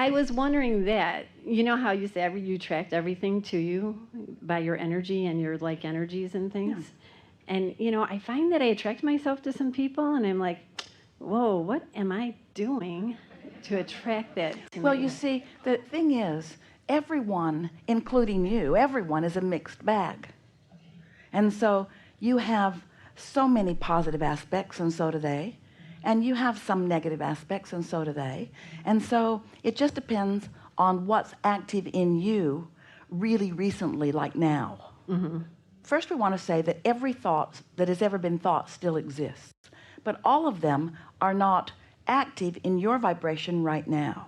I was wondering that, you know how you say you attract everything to you by your energy and your like energies and things? Yeah. And, you know, I find that I attract myself to some people and I'm like, whoa, what am I doing to attract that to me? Well, you see, the thing is, everyone, including you, everyone is a mixed bag. And so you have so many positive aspects, and so do they. And you have some negative aspects, and so do they. And so it just depends on what's active in you really recently, like now. Mm-hmm. First, we want to say that every thought that has ever been thought still exists. But all of them are not active in your vibration right now.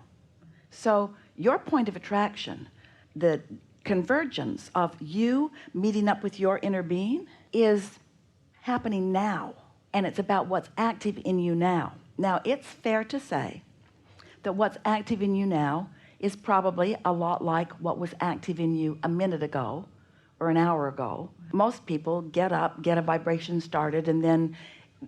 So your point of attraction, the convergence of you meeting up with your inner being, is happening now. And it's about what's active in you now. Now, it's fair to say that what's active in you now is probably a lot like what was active in you a minute ago or an hour ago. Most people get up, get a vibration started, and then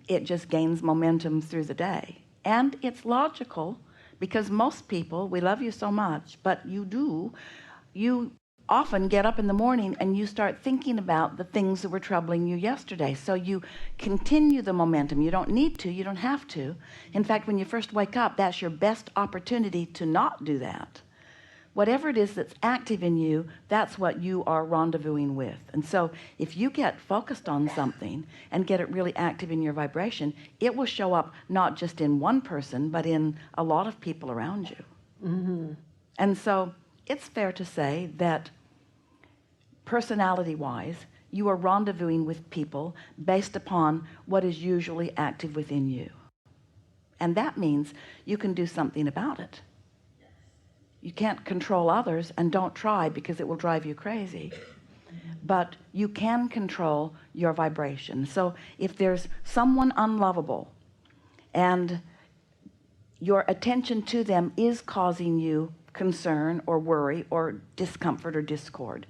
it just gains momentum through the day. And it's logical, because most people, we love you so much, but you often get up in the morning and you start thinking about the things that were troubling you yesterday. So you continue the momentum. You don't need to, you don't have to. In fact, when you first wake up, that's your best opportunity to not do that. Whatever it is that's active in you, that's what you are rendezvousing with. And so if you get focused on something and get it really active in your vibration, it will show up not just in one person, but in a lot of people around you. Mm-hmm. And so it's fair to say that personality-wise, you are rendezvousing with people based upon what is usually active within you. And that means you can do something about it. You can't control others, and don't try, because it will drive you crazy. But you can control your vibration. So if there's someone unlovable and your attention to them is causing you concern or worry or discomfort or discord,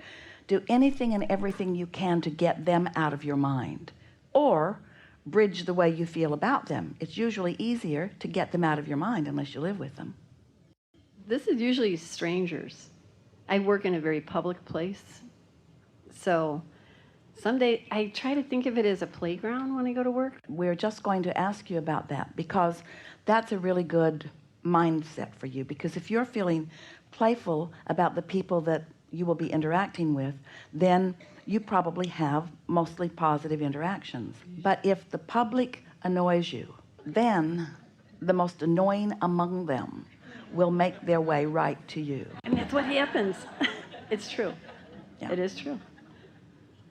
do anything and everything you can to get them out of your mind, or bridge the way you feel about them. It's usually easier to get them out of your mind unless you live with them. This is usually strangers. I work in a very public place, so someday I try to think of it as a playground when I go to work. We're just going to ask you about that, because that's a really good mindset for you. Because if you're feeling playful about the people that you will be interacting with, then you probably have mostly positive interactions. But if the public annoys you, then the most annoying among them will make their way right to you. And that's what happens. It's true. Yeah. It is true.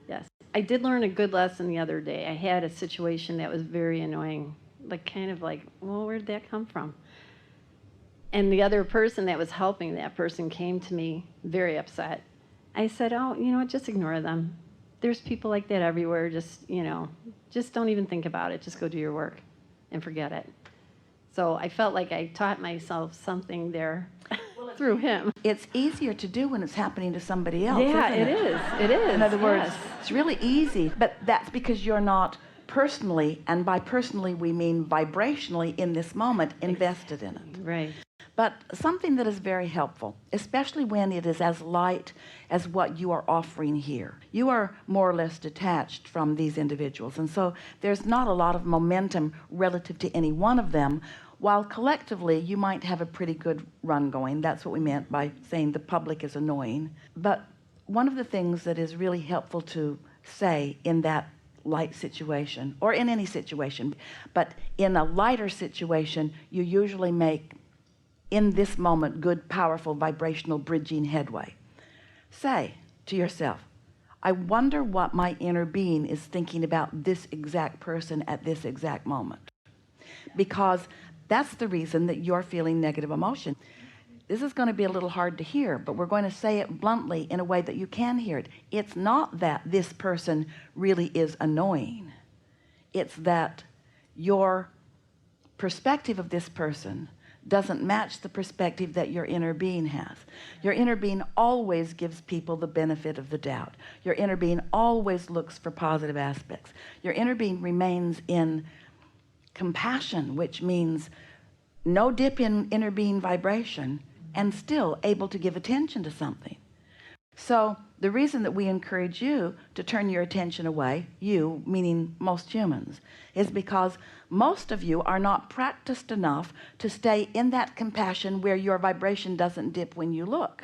Yes. I did learn a good lesson the other day. I had a situation that was very annoying, like kind of like, well, where'd that come from? And the other person that was helping that person came to me very upset. I said, oh, you know what, just ignore them. There's people like that everywhere. Just, you know, just don't even think about it. Just go do your work and forget it. So I felt like I taught myself something there through him. It's easier to do when it's happening to somebody else, yeah, isn't it? It is. In other words, yes. It's really easy, but that's because you're not personally, and by personally we mean vibrationally in this moment, invested in it. Right. But something that is very helpful, especially when it is as light as what you are offering here. You are more or less detached from these individuals, and so there's not a lot of momentum relative to any one of them, while collectively you might have a pretty good run going. That's what we meant by saying the public is annoying. But one of the things that is really helpful to say in that light situation, or in any situation, but in a lighter situation, you usually make, in this moment, good, powerful, vibrational bridging headway. Say to yourself, I wonder what my inner being is thinking about this exact person at this exact moment. Because that's the reason that you're feeling negative emotion. This is going to be a little hard to hear, but we're going to say it bluntly in a way that you can hear it. It's not that this person really is annoying. It's that your perspective of this person doesn't match the perspective that your inner being has. Your inner being always gives people the benefit of the doubt. Your inner being always looks for positive aspects. Your inner being remains in compassion, which means no dip in inner being vibration and still able to give attention to something. So the reason that we encourage you to turn your attention away, you meaning most humans, is because most of you are not practiced enough to stay in that compassion where your vibration doesn't dip when you look.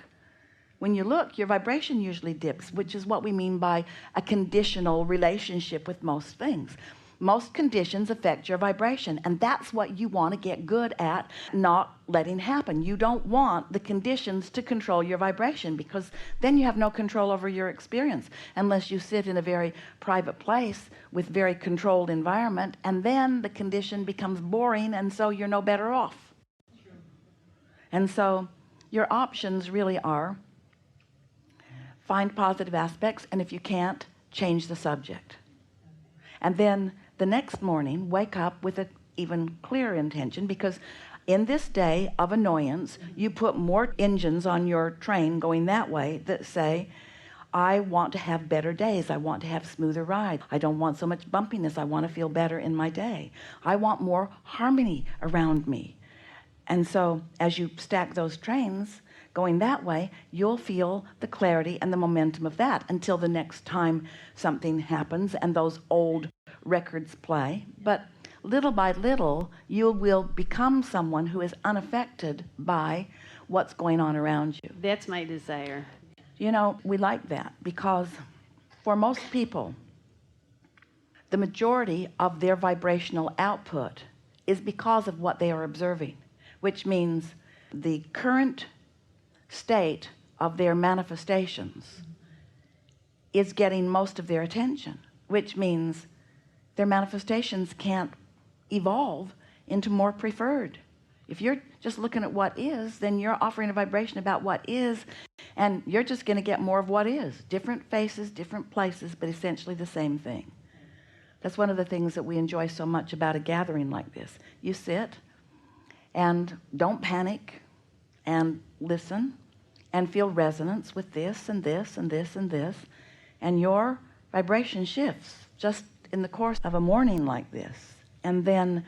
When you look, your vibration usually dips, which is what we mean by a conditional relationship with most things. Most conditions affect your vibration, and that's what you want to get good at not letting happen. You don't want the conditions to control your vibration, because then you have no control over your experience unless you sit in a very private place with very controlled environment, and then the condition becomes boring, and so you're no better off. True. And so your options really are: find positive aspects, and if you can't, change the subject. And then the next morning, wake up with an even clearer intention, because in this day of annoyance, you put more engines on your train going that way that say, I want to have better days. I want to have smoother rides. I don't want so much bumpiness. I want to feel better in my day. I want more harmony around me. And so as you stack those trains going that way, you'll feel the clarity and the momentum of that until the next time something happens and those old records play. But little by little, you will become someone who is unaffected by what's going on around you. That's my desire. You know, we like that because for most people, the majority of their vibrational output is because of what they are observing, which means the current state of their manifestations is getting most of their attention, which means their manifestations can't evolve into more preferred. If you're just looking at what is, then you're offering a vibration about what is, and you're just going to get more of what is. Different faces, different places, but essentially the same thing. That's one of the things that we enjoy so much about a gathering like this. You sit and don't panic and listen and feel resonance with this and this and this and this, and your vibration shifts just in the course of a morning like this. And then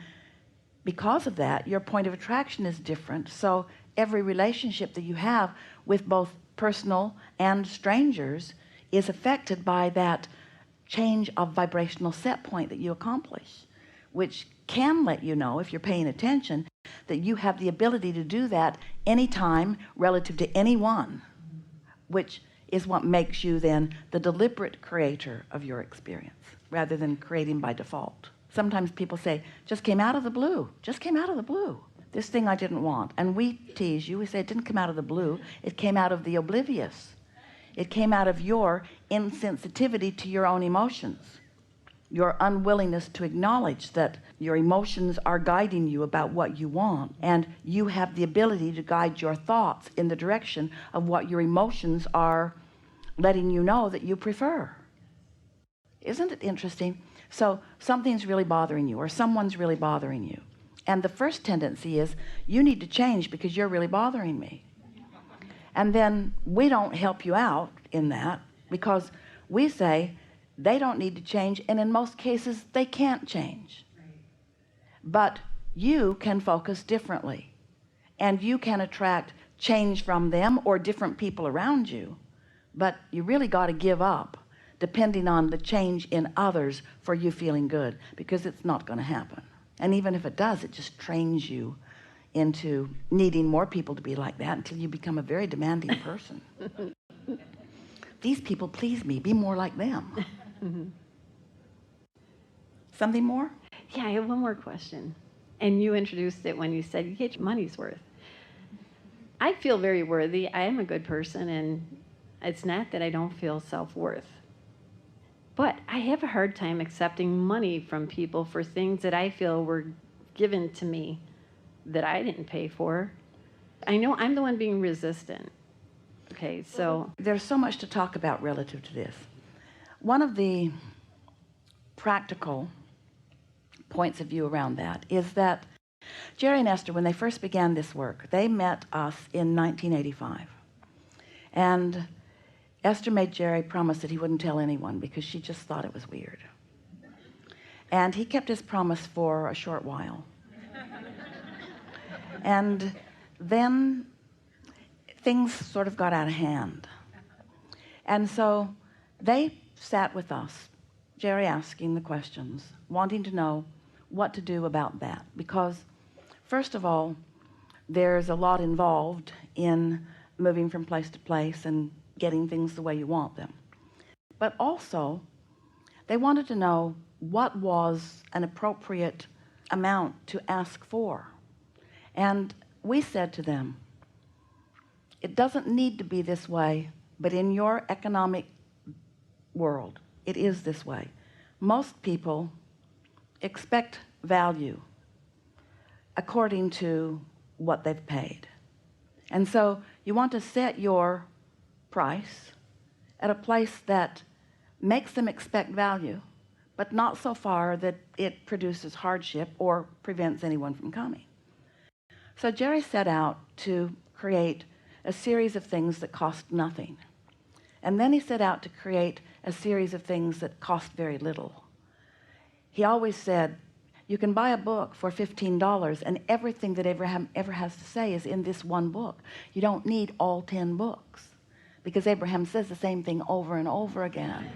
because of that, your point of attraction is different. So every relationship that you have with both personal and strangers is affected by that change of vibrational set point that you accomplish, which can let you know, if you're paying attention, that you have the ability to do that anytime relative to anyone, which is what makes you then the deliberate creator of your experience rather than creating by default. Sometimes people say, just came out of the blue, just came out of the blue. This thing I didn't want. And we tease you, we say it didn't come out of the blue, it came out of the oblivious. It came out of your insensitivity to your own emotions, your unwillingness to acknowledge that your emotions are guiding you about what you want, and you have the ability to guide your thoughts in the direction of what your emotions are letting you know that you prefer. Isn't it interesting? So something's really bothering you, or someone's really bothering you, and the first tendency is, you need to change because you're really bothering me. And then we don't help you out in that, because we say they don't need to change, and in most cases they can't change. But you can focus differently, and you can attract change from them or different people around you, but you really got to give up depending on the change in others for you feeling good, because it's not going to happen. And even if it does, it just trains you into needing more people to be like that until you become a very demanding person. These people please me, be more like them. Mm-hmm. Something more? Yeah, I have one more question. And you introduced it when you said you get your money's worth. I feel very worthy. I am a good person, and it's not that I don't feel self-worth. But I have a hard time accepting money from people for things that I feel were given to me that I didn't pay for. I know I'm the one being resistant. Okay, so there's so much to talk about relative to this. One of the practical points of view around that is that Jerry and Esther, when they first began this work, they met us in 1985. And Esther made Jerry promise that he wouldn't tell anyone because she just thought it was weird. And he kept his promise for a short while. And then things sort of got out of hand. And so they sat with us, Jerry asking the questions, wanting to know what to do about that. Because, first of all, there's a lot involved in moving from place to place and getting things the way you want them. But also, they wanted to know what was an appropriate amount to ask for. And we said to them, it doesn't need to be this way, but in your economic world, it is this way. Most people expect value according to what they've paid. And so you want to set your price at a place that makes them expect value, but not so far that it produces hardship or prevents anyone from coming. So Jerry set out to create a series of things that cost nothing. And then he set out to create a series of things that cost very little. He always said, you can buy a book for $15 and everything that Abraham ever has to say is in this one book. You don't need all 10 books, because Abraham says the same thing over and over again.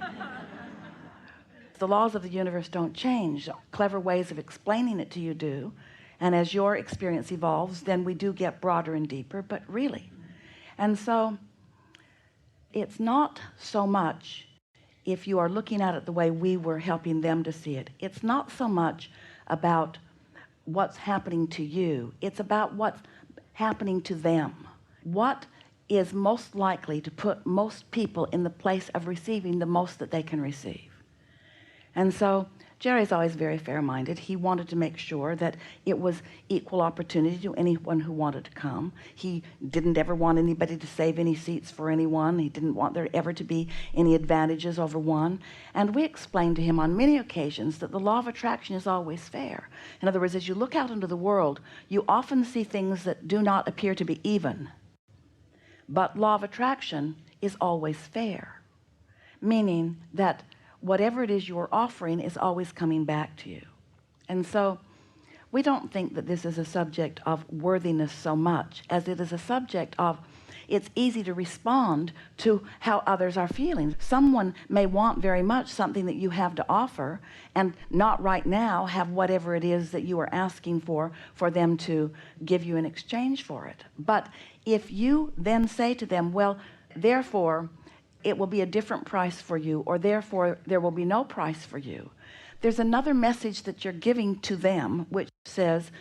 The laws of the universe don't change. Clever ways of explaining it to you do. And as your experience evolves, then we do get broader and deeper, but really. And so it's not so much, if you are looking at it the way we were helping them to see it, it's not so much about what's happening to you. It's about what's happening to them. What is most likely to put most people in the place of receiving the most that they can receive. And so Jerry's always very fair-minded. He wanted to make sure that it was equal opportunity to anyone who wanted to come. He didn't ever want anybody to save any seats for anyone. He didn't want there ever to be any advantages over one. And we explained to him on many occasions that the law of attraction is always fair. In other words, as you look out into the world, you often see things that do not appear to be even. But law of attraction is always fair, meaning that whatever it is you're offering is always coming back to you. And so we don't think that this is a subject of worthiness so much as it is a subject of, it's easy to respond to how others are feeling. Someone may want very much something that you have to offer and not right now have whatever it is that you are asking for them to give you in exchange for it. But if you then say to them, well, therefore it will be a different price for you, or therefore there will be no price for you, there's another message that you're giving to them, which says,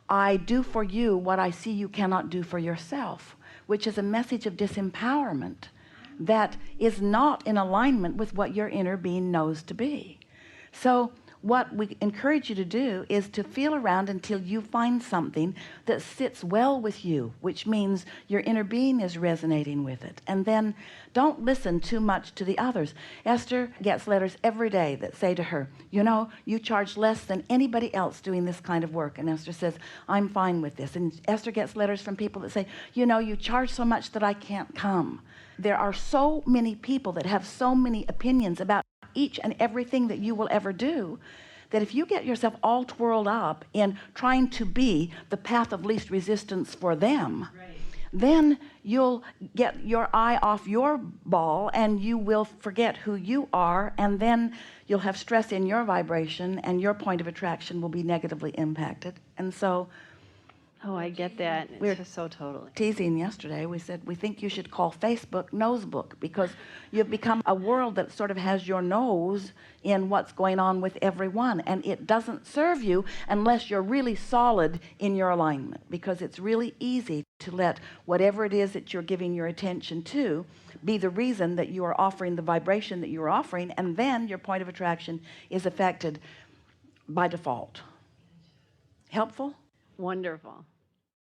I do for you what I see you cannot do for yourself, which is a message of disempowerment that is not in alignment with what your inner being knows to be. So what we encourage you to do is to feel around until you find something that sits well with you, which means your inner being is resonating with it. And then don't listen too much to the others. Esther gets letters every day that say to her, you know, you charge less than anybody else doing this kind of work. And Esther says, I'm fine with this. And Esther gets letters from people that say, you know, you charge so much that I can't come. There are so many people that have so many opinions about each and everything that you will ever do, that if you get yourself all twirled up in trying to be the path of least resistance for them, right, then you'll get your eye off your ball and you will forget who you are, and then you'll have stress in your vibration and your point of attraction will be negatively impacted. And so Oh, I get that. It's just so totally. Teasing yesterday, we said we think you should call Facebook Nosebook, because you've become a world that sort of has your nose in what's going on with everyone, and it doesn't serve you unless you're really solid in your alignment, because it's really easy to let whatever it is that you're giving your attention to be the reason that you are offering the vibration that you're offering, and then your point of attraction is affected by default. Helpful? Wonderful.